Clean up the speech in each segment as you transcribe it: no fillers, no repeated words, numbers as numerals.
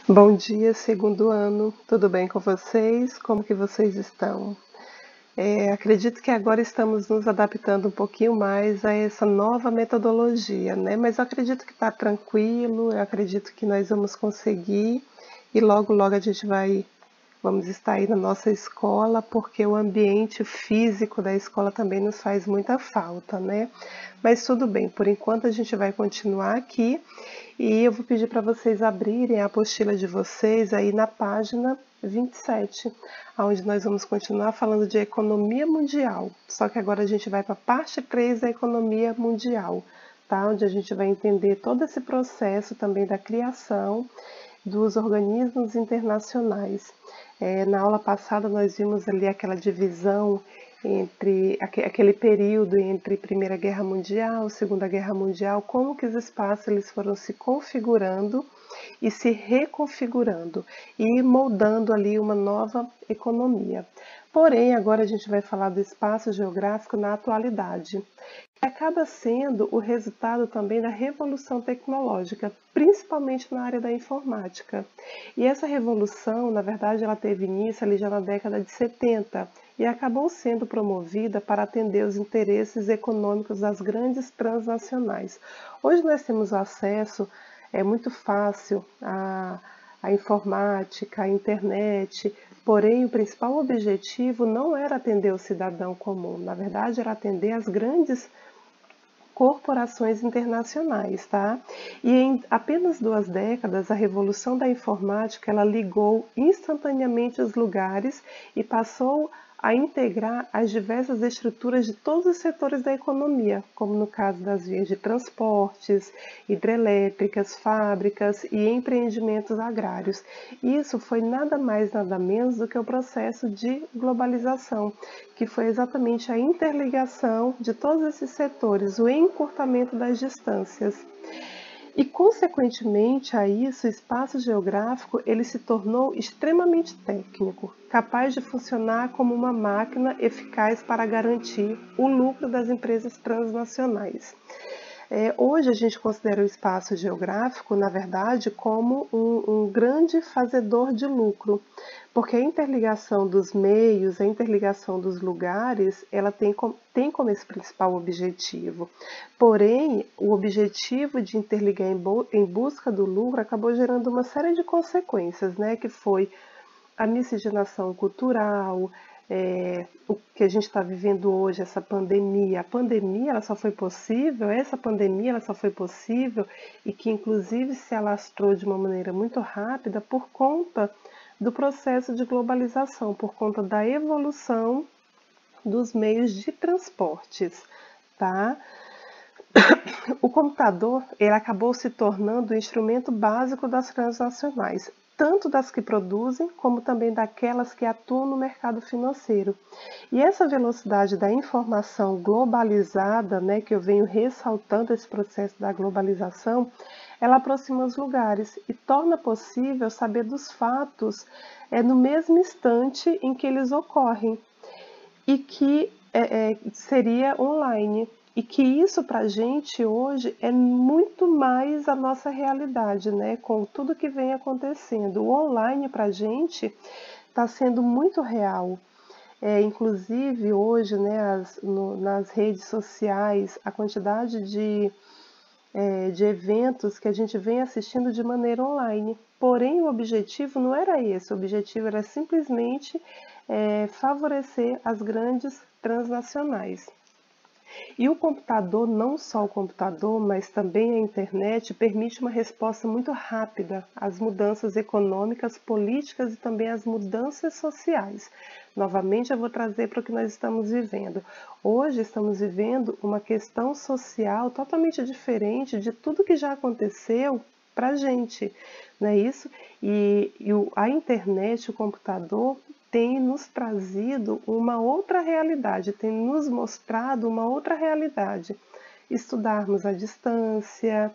Bom dia, segundo ano. Tudo bem com vocês? Como que vocês estão? Acredito que agora estamos nos adaptando um pouquinho mais a essa nova metodologia, né? Mas eu acredito que está tranquilo, eu acredito que nós vamos conseguir e logo, logo a gente vamos estar aí na nossa escola, porque o ambiente físico da escola também nos faz muita falta, né? Mas tudo bem, por enquanto a gente vai continuar aqui e eu vou pedir para vocês abrirem a apostila de vocês aí na página 27, onde nós vamos continuar falando de economia mundial. Só que agora a gente vai para a parte 3 da economia mundial, tá? Onde a gente vai entender todo esse processo também da criação dos organismos internacionais. Na aula passada nós vimos ali aquela divisão entre aquele período entre Primeira Guerra Mundial, Segunda Guerra Mundial, como que os espaços eles foram se configurando e se reconfigurando e moldando ali uma nova economia. Porém, agora a gente vai falar do espaço geográfico na atualidade. Acaba sendo o resultado também da revolução tecnológica, principalmente na área da informática. E essa revolução, na verdade, ela teve início ali já na década de 70 e acabou sendo promovida para atender os interesses econômicos das grandes transnacionais. Hoje nós temos acesso, é muito fácil a informática, a internet, porém o principal objetivo não era atender o cidadão comum, na verdade era atender as grandes corporações internacionais, tá? E em apenas 2 décadas, a revolução da informática ela ligou instantaneamente os lugares e passou a integrar as diversas estruturas de todos os setores da economia, como no caso das vias de transportes, hidrelétricas, fábricas e empreendimentos agrários. Isso foi nada mais, nada menos do que o processo de globalização, que foi exatamente a interligação de todos esses setores, o encurtamento das distâncias. E, consequentemente a isso, o espaço geográfico ele se tornou extremamente técnico, capaz de funcionar como uma máquina eficaz para garantir o lucro das empresas transnacionais. Hoje a gente considera o espaço geográfico, na verdade, como um grande fazedor de lucro, porque a interligação dos meios, a interligação dos lugares, ela tem como esse principal objetivo. Porém, o objetivo de interligar em busca do lucro acabou gerando uma série de consequências, né? Que foi a miscigenação cultural, o que a gente está vivendo hoje, essa pandemia. A pandemia ela só foi possível, essa pandemia ela só foi possível e que inclusive se alastrou de uma maneira muito rápida por conta do processo de globalização, por conta da evolução dos meios de transportes, tá? O computador ele acabou se tornando o instrumento básico das transnacionais, tanto das que produzem como também daquelas que atuam no mercado financeiro. E essa velocidade da informação globalizada, né, que eu venho ressaltando esse processo da globalização, ela aproxima os lugares e torna possível saber dos fatos no mesmo instante em que eles ocorrem e que seria online. E que isso para a gente hoje é muito mais a nossa realidade, né? Com tudo que vem acontecendo. O online para a gente está sendo muito real. Inclusive hoje, né, nas redes sociais, a quantidade de eventos que a gente vem assistindo de maneira online. Porém, o objetivo não era esse, o objetivo era simplesmente favorecer as grandes transnacionais. E o computador, não só o computador, mas também a internet, permite uma resposta muito rápida às mudanças econômicas, políticas e também às mudanças sociais. Novamente, eu vou trazer para o que nós estamos vivendo. Hoje estamos vivendo uma questão social totalmente diferente de tudo que já aconteceu para a gente, não é isso? A internet, o computador, tem nos trazido uma outra realidade, tem nos mostrado uma outra realidade. Estudarmos à distância,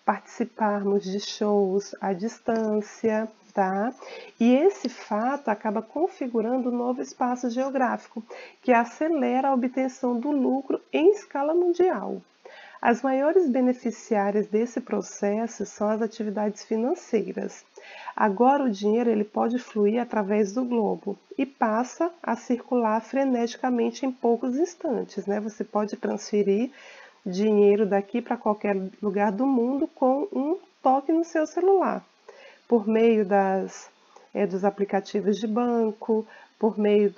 participarmos de shows à distância, tá? E esse fato acaba configurando um novo espaço geográfico, que acelera a obtenção do lucro em escala mundial. As maiores beneficiárias desse processo são as atividades financeiras. Agora o dinheiro ele pode fluir através do globo e passa a circular freneticamente em poucos instantes, né? Você pode transferir dinheiro daqui para qualquer lugar do mundo com um toque no seu celular, por meio dos aplicativos de banco, por meio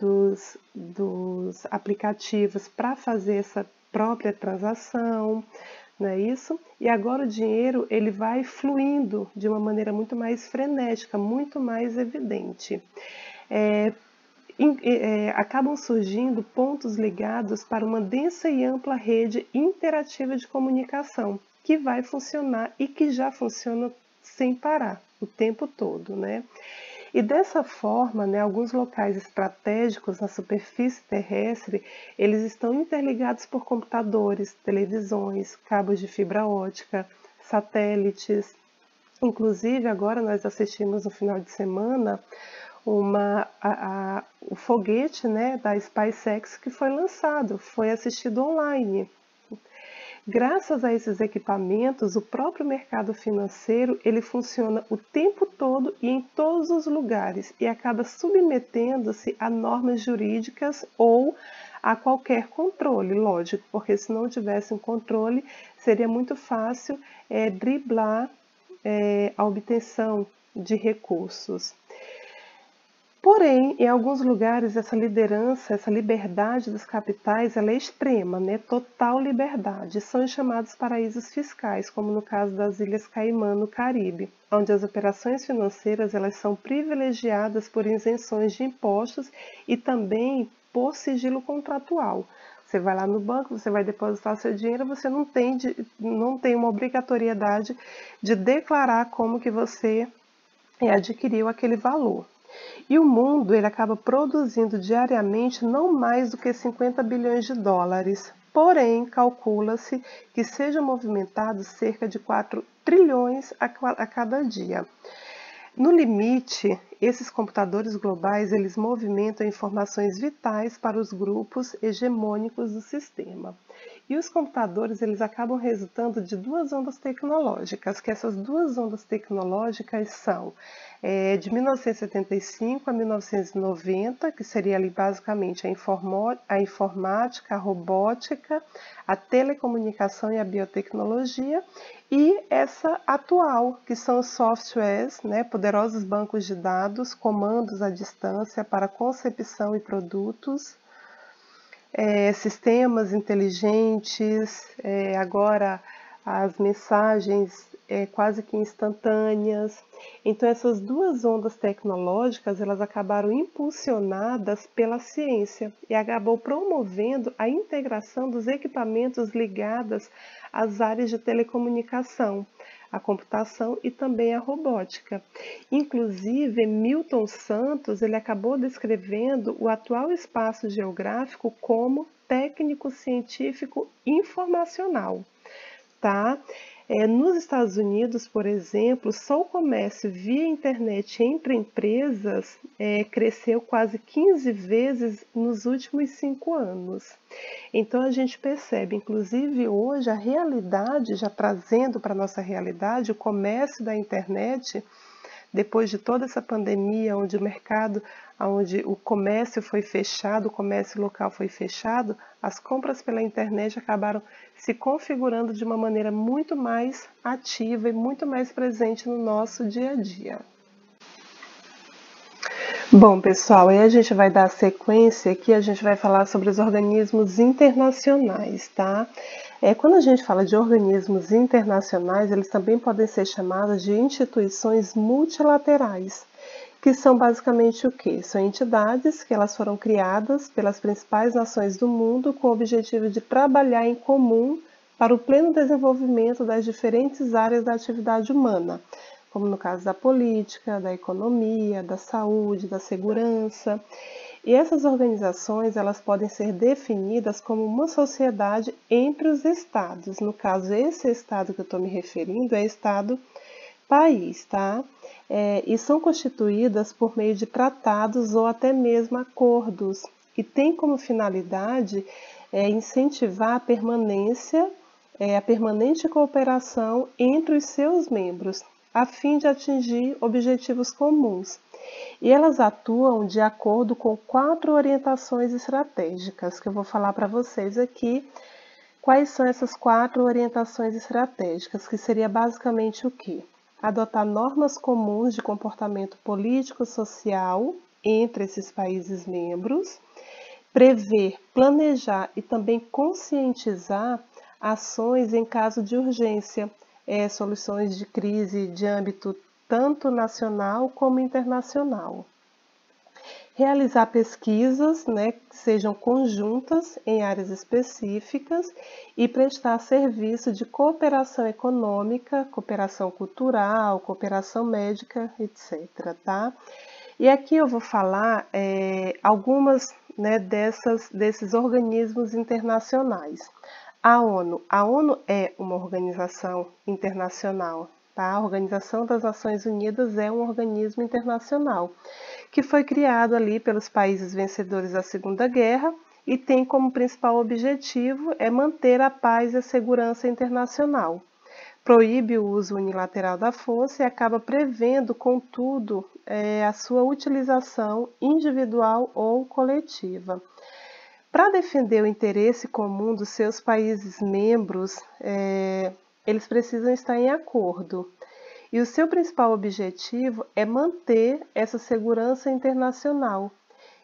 dos aplicativos para fazer essa própria transação, não é isso? E agora o dinheiro ele vai fluindo de uma maneira muito mais frenética, muito mais evidente. Acabam surgindo pontos ligados para uma densa e ampla rede interativa de comunicação, que vai funcionar e que já funciona sem parar, o tempo todo, né? E dessa forma, né, alguns locais estratégicos na superfície terrestre, eles estão interligados por computadores, televisões, cabos de fibra ótica, satélites. Inclusive, agora nós assistimos no final de semana o foguete, né, da SpaceX que foi lançado, foi assistido online. Graças a esses equipamentos, o próprio mercado financeiro ele funciona o tempo todo e em todos os lugares e acaba submetendo-se a normas jurídicas ou a qualquer controle, lógico, porque se não tivesse um controle seria muito fácil driblar a obtenção de recursos. Porém, em alguns lugares, essa liderança, essa liberdade dos capitais, ela é extrema, né? Total liberdade. São os chamados paraísos fiscais, como no caso das Ilhas Caimã, no Caribe, onde as operações financeiras elas são privilegiadas por isenções de impostos e também por sigilo contratual. Você vai lá no banco, você vai depositar seu dinheiro, você não tem uma obrigatoriedade de declarar como que você adquiriu aquele valor. E o mundo ele acaba produzindo diariamente não mais do que 50 bilhões de dólares. Porém, calcula-se que sejam movimentados cerca de 4 trilhões a cada dia. No limite, esses computadores globais eles movimentam informações vitais para os grupos hegemônicos do sistema. E os computadores eles acabam resultando de duas ondas tecnológicas, que essas duas ondas tecnológicas são de 1975 a 1990, que seria ali basicamente a informática, a robótica, a telecomunicação e a biotecnologia, e essa atual, que são os softwares, né, poderosos bancos de dados, comandos à distância para concepção e produtos, sistemas inteligentes, agora as mensagens quase que instantâneas. Então essas duas ondas tecnológicas elas acabaram impulsionadas pela ciência e acabou promovendo a integração dos equipamentos ligados às áreas de telecomunicação, a computação e também a robótica. Inclusive, Milton Santos ele acabou descrevendo o atual espaço geográfico como técnico científico informacional, tá? Nos Estados Unidos, por exemplo, só o comércio via internet entre empresas cresceu quase 15 vezes nos últimos 5 anos. Então a gente percebe, inclusive hoje, a realidade, já trazendo para a nossa realidade, o comércio da internet, depois de toda essa pandemia, onde o comércio foi fechado, o comércio local foi fechado, as compras pela internet acabaram se configurando de uma maneira muito mais ativa e muito mais presente no nosso dia a dia. Bom, pessoal, aí a gente vai dar sequência aqui, a gente vai falar sobre os organismos internacionais, tá? Quando a gente fala de organismos internacionais, eles também podem ser chamados de instituições multilaterais, que são basicamente o quê? São entidades que elas foram criadas pelas principais nações do mundo com o objetivo de trabalhar em comum para o pleno desenvolvimento das diferentes áreas da atividade humana, como no caso da política, da economia, da saúde, da segurança. E essas organizações elas podem ser definidas como uma sociedade entre os estados. No caso, esse estado que eu estou me referindo é estado-país, tá? E são constituídas por meio de tratados ou até mesmo acordos, e tem como finalidade incentivar a permanência a permanente cooperação entre os seus membros, a fim de atingir objetivos comuns. E elas atuam de acordo com 4 orientações estratégicas, que eu vou falar para vocês aqui. Quais são essas 4 orientações estratégicas? Que seria basicamente o quê? Adotar normas comuns de comportamento político-social entre esses países membros, prever, planejar e também conscientizar ações em caso de urgência, soluções de crise de âmbito tanto nacional como internacional. Realizar pesquisas, que sejam conjuntas em áreas específicas e prestar serviço de cooperação econômica, cooperação cultural, cooperação médica, etc. Tá? E aqui eu vou falar algumas desses organismos internacionais. A ONU é uma organização internacional, tá? A Organização das Nações Unidas é um organismo internacional que foi criado ali pelos países vencedores da Segunda Guerra e tem como principal objetivo manter a paz e a segurança internacional. Proíbe o uso unilateral da força e acaba prevendo, contudo, a sua utilização individual ou coletiva. Para defender o interesse comum dos seus países membros, eles precisam estar em acordo. E o seu principal objetivo é manter essa segurança internacional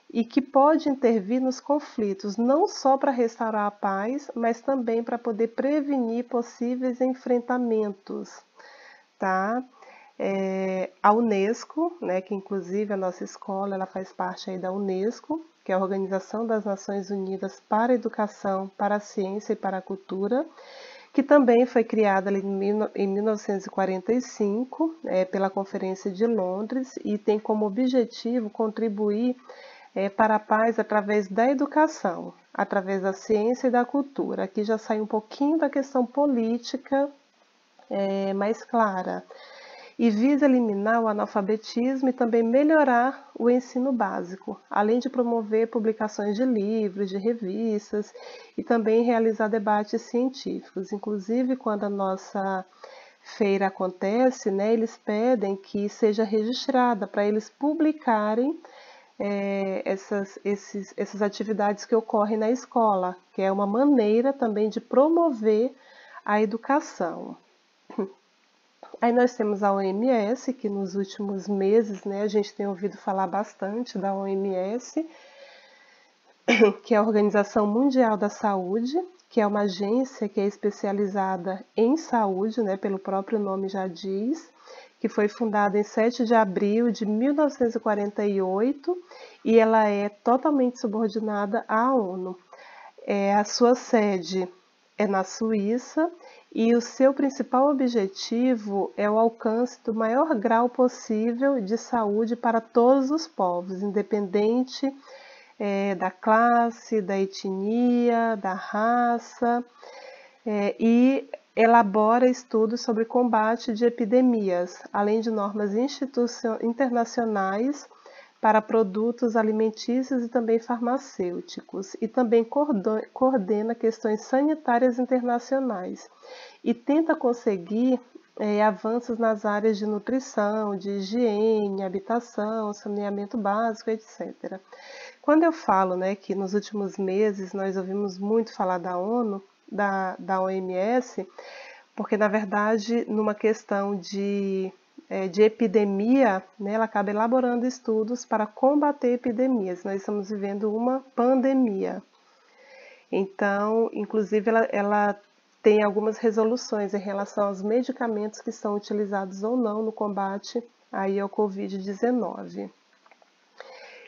e que pode intervir nos conflitos, não só para restaurar a paz, mas também para poder prevenir possíveis enfrentamentos. Tá? A Unesco, que inclusive a nossa escola ela faz parte aí da Unesco, que é a Organização das Nações Unidas para a Educação, para a Ciência e para a Cultura, que também foi criada ali em 1945 pela Conferência de Londres e tem como objetivo contribuir para a paz através da educação, através da ciência e da cultura. Aqui já sai um pouquinho da questão política mais clara. E visa eliminar o analfabetismo e também melhorar o ensino básico, além de promover publicações de livros, de revistas e também realizar debates científicos. Inclusive, quando a nossa feira acontece, eles pedem que seja registrada para eles publicarem essas atividades que ocorrem na escola, que é uma maneira também de promover a educação. Aí nós temos a OMS, que nos últimos meses a gente tem ouvido falar bastante da OMS, que é a Organização Mundial da Saúde, que é uma agência que é especializada em saúde, pelo próprio nome já diz, que foi fundada em 7 de abril de 1948 e ela é totalmente subordinada à ONU. A sua sede é na Suíça e o seu principal objetivo é o alcance do maior grau possível de saúde para todos os povos, independente da classe, da etnia, da raça, e elabora estudos sobre combate de epidemias, além de normas internacionais para produtos alimentícios e também farmacêuticos, e também coordena questões sanitárias internacionais e tenta conseguir avanços nas áreas de nutrição, de higiene, habitação, saneamento básico, etc. Quando eu falo que nos últimos meses nós ouvimos muito falar da ONU, da OMS, porque na verdade numa questão de epidemia, ela acaba elaborando estudos para combater epidemias. Nós estamos vivendo uma pandemia. Então, inclusive, ela tem algumas resoluções em relação aos medicamentos que são utilizados ou não no combate aí ao Covid-19.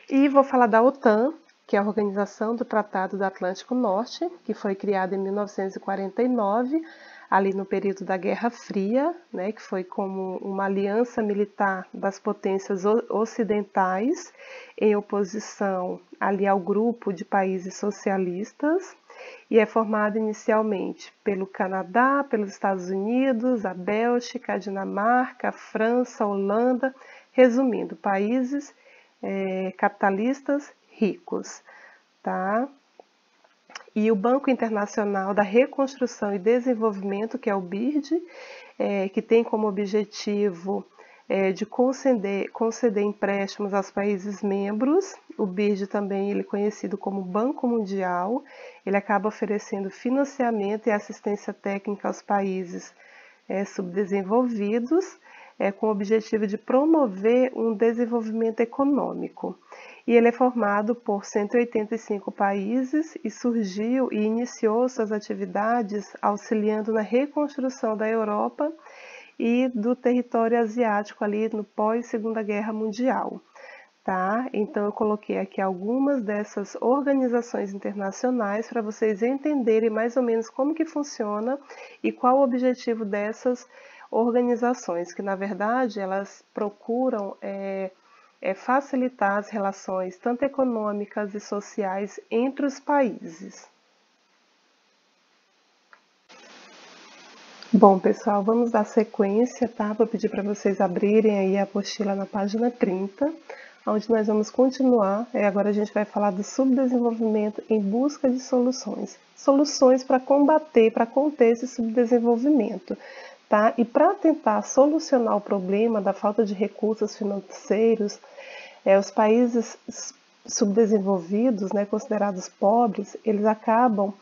E vou falar da OTAN, que é a Organização do Tratado do Atlântico Norte, que foi criada em 1949, ali no período da Guerra Fria, que foi como uma aliança militar das potências ocidentais, em oposição ali ao grupo de países socialistas, e é formada inicialmente pelo Canadá, pelos Estados Unidos, a Bélgica, a Dinamarca, a França, a Holanda, resumindo, países capitalistas ricos, tá? e o Banco Internacional da Reconstrução e Desenvolvimento, que é o BIRD, que tem como objetivo de conceder empréstimos aos países membros. O BIRD também ele é conhecido como Banco Mundial. Ele acaba oferecendo financiamento e assistência técnica aos países subdesenvolvidos, com o objetivo de promover um desenvolvimento econômico. E ele é formado por 185 países e surgiu e iniciou suas atividades auxiliando na reconstrução da Europa e do território asiático ali no pós-Segunda Guerra Mundial. Tá? Então eu coloquei aqui algumas dessas organizações internacionais para vocês entenderem mais ou menos como que funciona e qual o objetivo dessas organizações, que na verdade elas procuram facilitar as relações tanto econômicas e sociais entre os países. Bom, pessoal, vamos dar sequência, tá? Vou pedir para vocês abrirem aí a apostila na página 30, onde nós vamos continuar. Agora a gente vai falar do subdesenvolvimento em busca de soluções. Soluções para combater, para conter esse subdesenvolvimento. Tá? E para tentar solucionar o problema da falta de recursos financeiros, os países subdesenvolvidos, né, considerados pobres, eles acabam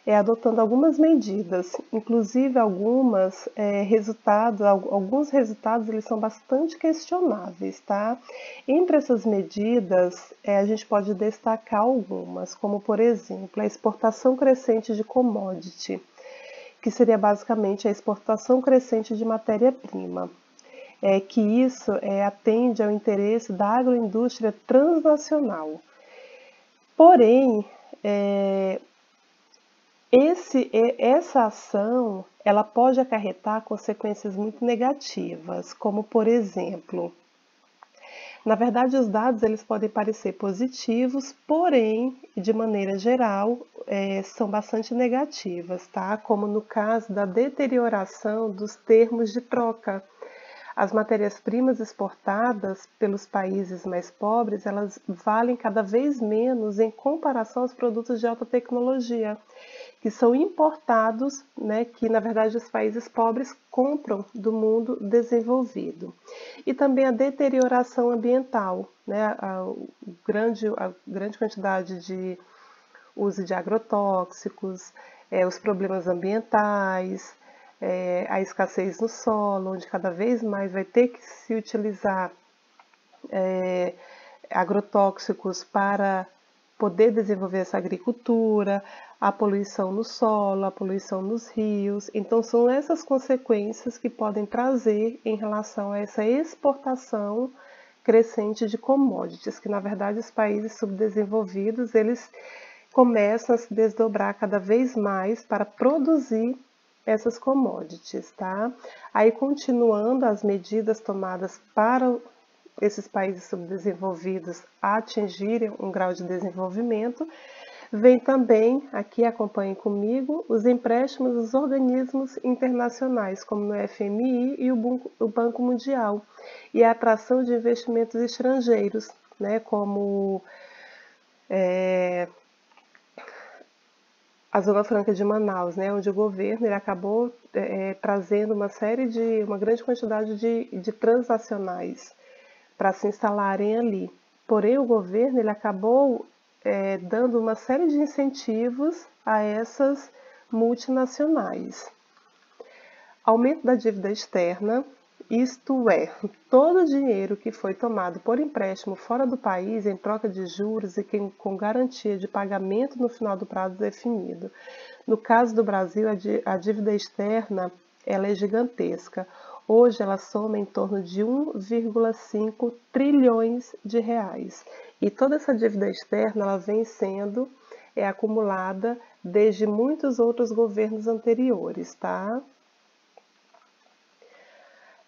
adotando algumas medidas, inclusive alguns resultados eles são bastante questionáveis, tá? Entre essas medidas, a gente pode destacar algumas, como por exemplo, a exportação crescente de commodity, que seria basicamente a exportação crescente de matéria-prima, que isso atende ao interesse da agroindústria transnacional. Porém, essa ação ela pode acarretar consequências muito negativas, como por exemplo, na verdade os dados eles podem parecer positivos, porém, de maneira geral, são bastante negativas, tá? Como no caso da deterioração dos termos de troca. As matérias-primas exportadas pelos países mais pobres, elas valem cada vez menos em comparação aos produtos de alta tecnologia, que são importados, né, que na verdade os países pobres compram do mundo desenvolvido. E também a deterioração ambiental, né, a grande quantidade de uso de agrotóxicos, os problemas ambientais, a escassez no solo, onde cada vez mais vai ter que se utilizar agrotóxicos para poder desenvolver essa agricultura, a poluição no solo, a poluição nos rios. Então são essas consequências que podem trazer em relação a essa exportação crescente de commodities, que na verdade os países subdesenvolvidos eles começam a se desdobrar cada vez mais para produzir essas commodities, tá? Aí continuando as medidas tomadas para esses países subdesenvolvidos atingirem um grau de desenvolvimento, vem também, aqui acompanhem comigo, os empréstimos dos organismos internacionais, como no FMI e o Banco Mundial, e a atração de investimentos estrangeiros, né, como a Zona Franca de Manaus, né, onde o governo ele acabou trazendo uma grande quantidade de transnacionais para se instalarem ali. Porém, o governo ele acabou dando uma série de incentivos a essas multinacionais. Aumento da dívida externa, isto é, todo o dinheiro que foi tomado por empréstimo fora do país em troca de juros e com garantia de pagamento no final do prazo definido. No caso do Brasil, a dívida externa ela é gigantesca. Hoje ela soma em torno de 1,5 trilhões de reais. E toda essa dívida externa ela vem sendo acumulada desde muitos outros governos anteriores, tá?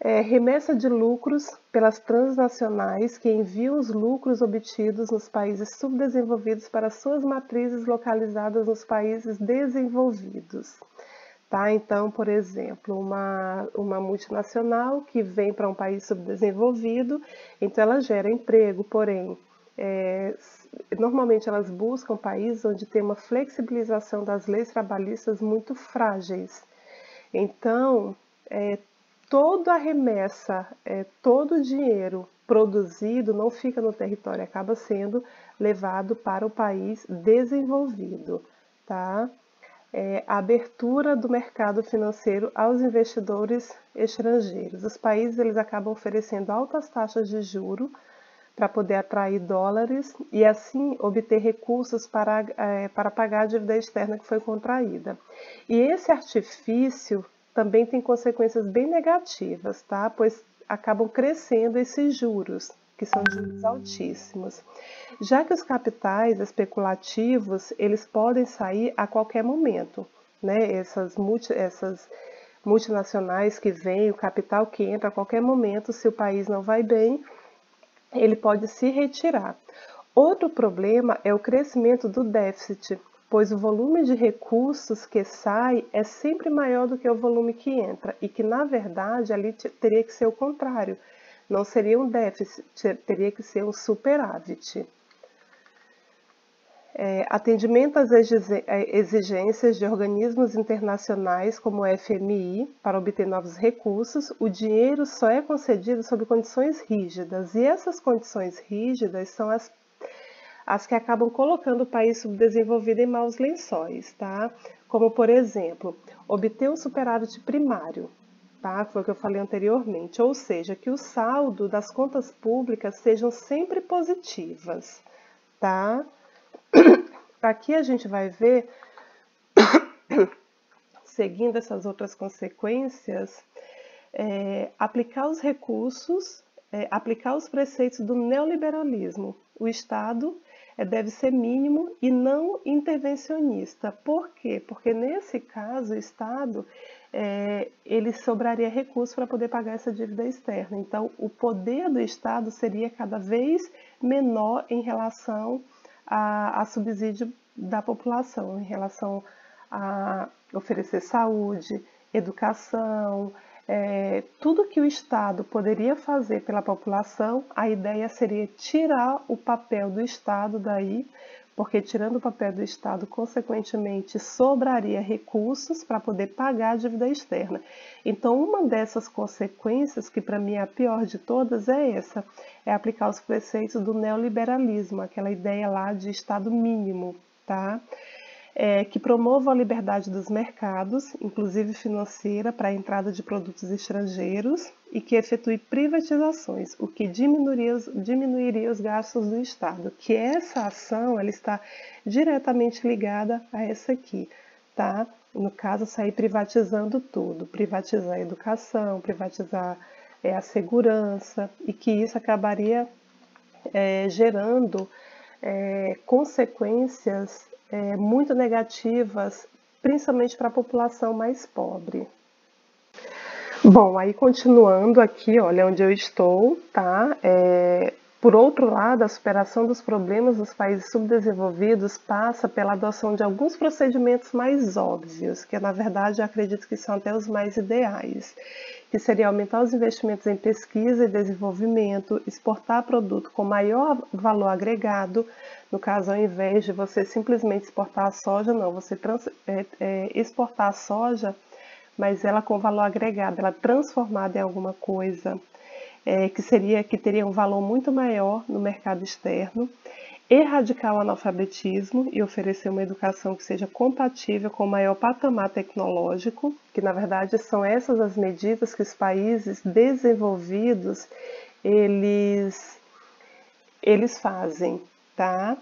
Remessa de lucros pelas transnacionais que enviam os lucros obtidos nos países subdesenvolvidos para suas matrizes localizadas nos países desenvolvidos. Tá? Então, por exemplo, uma multinacional que vem para um país subdesenvolvido, então ela gera emprego, porém, normalmente elas buscam países onde tem uma flexibilização das leis trabalhistas muito frágeis. Então, toda a remessa, todo o dinheiro produzido não fica no território, acaba sendo levado para o país desenvolvido, tá? A abertura do mercado financeiro aos investidores estrangeiros. Os países eles acabam oferecendo altas taxas de juros para poder atrair dólares e assim obter recursos para pagar a dívida externa que foi contraída. E esse artifício também tem consequências bem negativas, tá? Pois acabam crescendo esses juros, que são juros altíssimos. Já que os capitais especulativos, eles podem sair a qualquer momento, né? Essas multinacionais que vêm, o capital que entra a qualquer momento, se o país não vai bem, ele pode se retirar. Outro problema é o crescimento do déficit, pois o volume de recursos que sai é sempre maior do que o volume que entra, e que, na verdade, ali teria que ser o contrário. Não seria um déficit, teria que ser um superávit. Atendimento às exigências de organismos internacionais como o FMI para obter novos recursos, o dinheiro só é concedido sob condições rígidas, e essas condições rígidas são as que acabam colocando o país subdesenvolvido em maus lençóis, tá? Como, por exemplo, obter um superávit primário, tá? Foi o que eu falei anteriormente, ou seja, que o saldo das contas públicas sejam sempre positivas, tá? Aqui a gente vai ver, seguindo essas outras consequências, aplicar os recursos, aplicar os preceitos do neoliberalismo. O Estado deve ser mínimo e não intervencionista. Por quê? Porque nesse caso o Estado ele sobraria recursos para poder pagar essa dívida externa. Então o poder do Estado seria cada vez menor em relação a subsídio da população, em relação a oferecer saúde, educação, tudo que o Estado poderia fazer pela população, a ideia seria tirar o papel do Estado daí, porque tirando o papel do Estado, consequentemente, sobraria recursos para poder pagar a dívida externa. Então, uma dessas consequências, que para mim é a pior de todas, é essa, é aplicar os preceitos do neoliberalismo, aquela ideia lá de Estado mínimo, tá? Que promova a liberdade dos mercados, inclusive financeira, para a entrada de produtos estrangeiros e que efetue privatizações, o que diminuiria os gastos do Estado. Que essa ação ela está diretamente ligada a essa aqui, tá? No caso, sair privatizando tudo, privatizar a educação, privatizar a segurança, e que isso acabaria gerando consequências muito negativas, principalmente para a população mais pobre. Bom, aí continuando aqui, olha onde eu estou, tá? Por outro lado, a superação dos problemas dos países subdesenvolvidos passa pela adoção de alguns procedimentos mais óbvios, que na verdade eu acredito que são até os mais ideais, que seria aumentar os investimentos em pesquisa e desenvolvimento, exportar produto com maior valor agregado. No caso, ao invés de você simplesmente exportar a soja, não, você exportar a soja, mas ela com valor agregado, ela transformada em alguma coisa que teria um valor muito maior no mercado externo. Erradicar o analfabetismo e oferecer uma educação que seja compatível com o maior patamar tecnológico, que na verdade são essas as medidas que os países desenvolvidos eles fazem, tá?